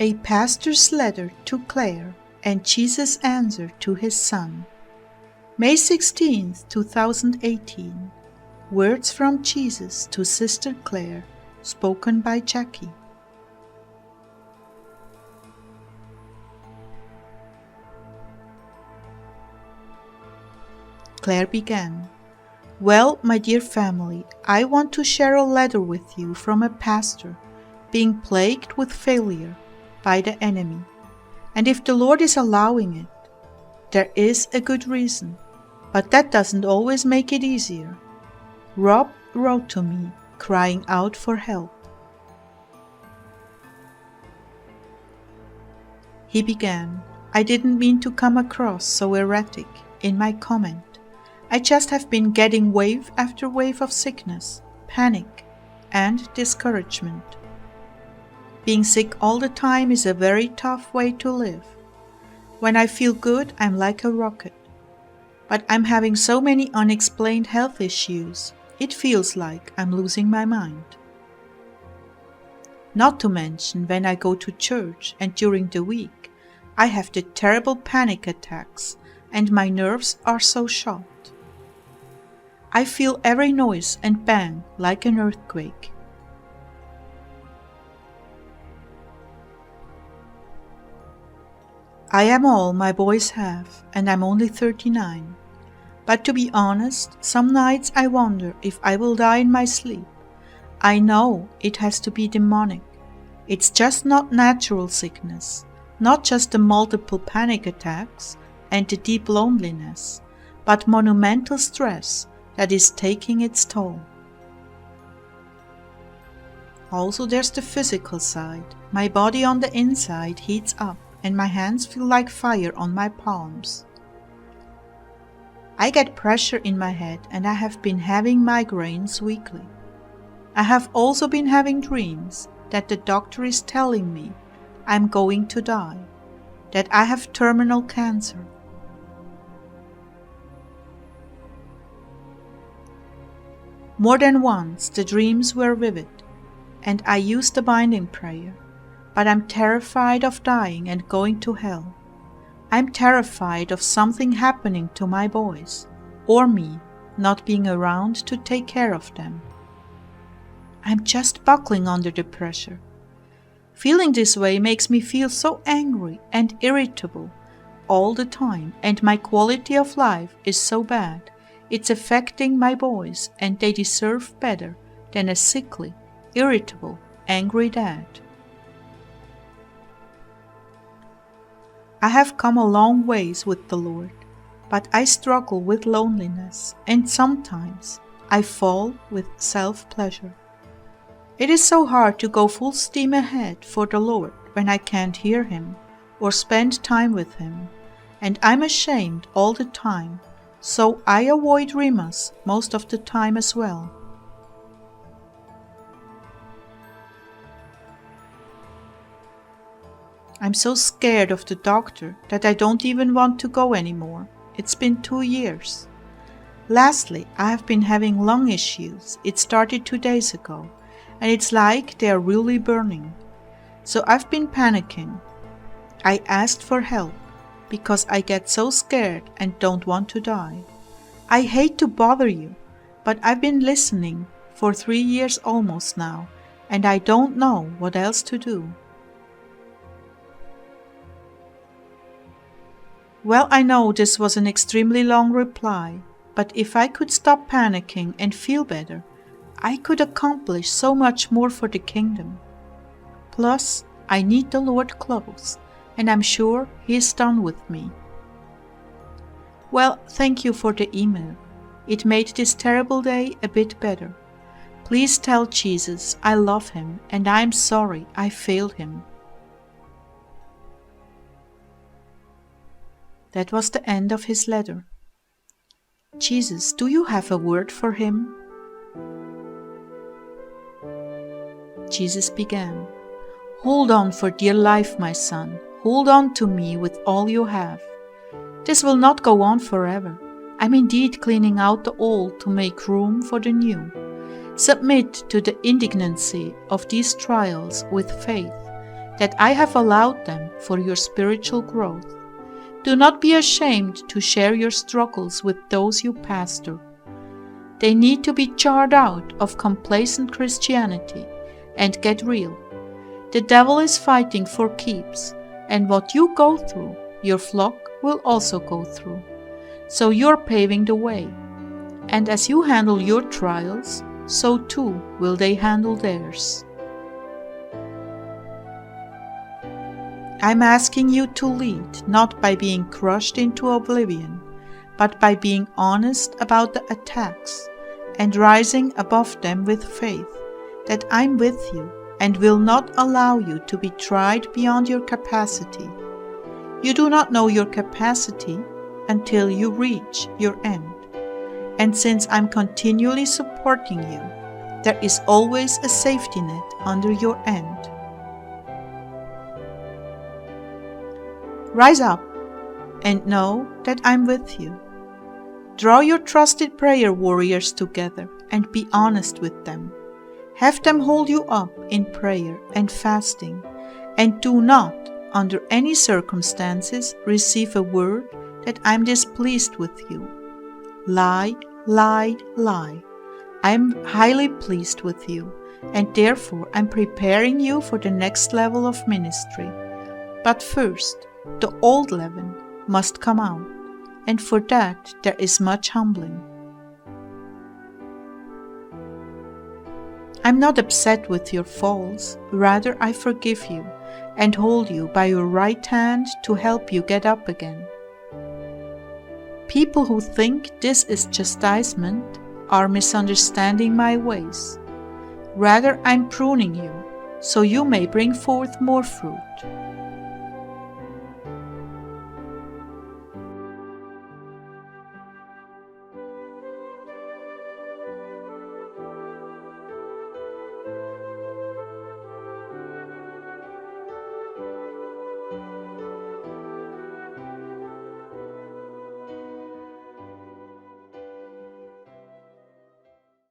A pastor's letter to Clare and Jesus' answer to his son. May 16, 2018. Words from Jesus to Sister Clare, spoken by Jackie. Clare began. Well, my dear family, I want to share a letter with you from a pastor being plagued with failure by the enemy. And if the Lord is allowing it, there is a good reason, but that doesn't always make it easier. Rob wrote to me, crying out for help. He began, I didn't mean to come across so erratic in my comment. I just have been getting wave after wave of sickness, panic, and discouragement. Being sick all the time is a very tough way to live. When I feel good, I'm like a rocket. But I'm having so many unexplained health issues, it feels like I'm losing my mind. Not to mention when I go to church and during the week, I have the terrible panic attacks and my nerves are so shot. I feel every noise and bang like an earthquake. I am all my boys have, and I'm only 39. But to be honest, some nights I wonder if I will die in my sleep. I know it has to be demonic. It's just not natural sickness, not just the multiple panic attacks and the deep loneliness, but monumental stress that is taking its toll. Also, there's the physical side. My body on the inside heats up, and my hands feel like fire on my palms. I get pressure in my head and I have been having migraines weekly. I have also been having dreams that the doctor is telling me I'm going to die, that I have terminal cancer. More than once the dreams were vivid and I used the binding prayer. But I'm terrified of dying and going to hell. I'm terrified of something happening to my boys, or me not being around to take care of them. I'm just buckling under the pressure. Feeling this way makes me feel so angry and irritable all the time, and my quality of life is so bad. It's affecting my boys, and they deserve better than a sickly, irritable, angry dad. I have come a long ways with the Lord, but I struggle with loneliness and sometimes I fall with self-pleasure. It is so hard to go full steam ahead for the Lord when I can't hear Him or spend time with Him, and I'm ashamed all the time, so I avoid Rimas most of the time as well. I'm so scared of the doctor that I don't even want to go anymore. It's been 2 years. Lastly, I have been having lung issues. It started 2 days ago, and it's like they are really burning. So I've been panicking. I asked for help because I get so scared and don't want to die. I hate to bother you, but I've been listening for 3 years almost now, and I don't know what else to do. Well, I know this was an extremely long reply, but if I could stop panicking and feel better, I could accomplish so much more for the kingdom. Plus, I need the Lord close, and I'm sure He is done with me. Well, thank you for the email. It made this terrible day a bit better. Please tell Jesus I love Him and I'm sorry I failed Him. That was the end of his letter. Jesus, do you have a word for him? Jesus began, Hold on for dear life, my son. Hold on to me with all you have. This will not go on forever. I'm indeed cleaning out the old to make room for the new. Submit to the indignancy of these trials with faith. that I have allowed them for your spiritual growth. Do not be ashamed to share your struggles with those you pastor. They need to be jarred out of complacent Christianity and get real. The devil is fighting for keeps, and what you go through, your flock will also go through. So you're paving the way. And as you handle your trials, so too will they handle theirs. I'm asking you to lead, not by being crushed into oblivion, but by being honest about the attacks and rising above them with faith that I'm with you and will not allow you to be tried beyond your capacity. You do not know your capacity until you reach your end. And since I'm continually supporting you, there is always a safety net under your end. Rise up and know that I'm with you. Draw your trusted prayer warriors together and be honest with them. Have them hold you up in prayer and fasting, and do not, under any circumstances, receive a word that I'm displeased with you. Lie, lie, lie. I am highly pleased with you, and therefore I'm preparing you for the next level of ministry. But first, the old leaven must come out, and for that there is much humbling. I'm not upset with your falls, rather I forgive you and hold you by your right hand to help you get up again. People who think this is chastisement are misunderstanding my ways. Rather, I'm pruning you, so you may bring forth more fruit.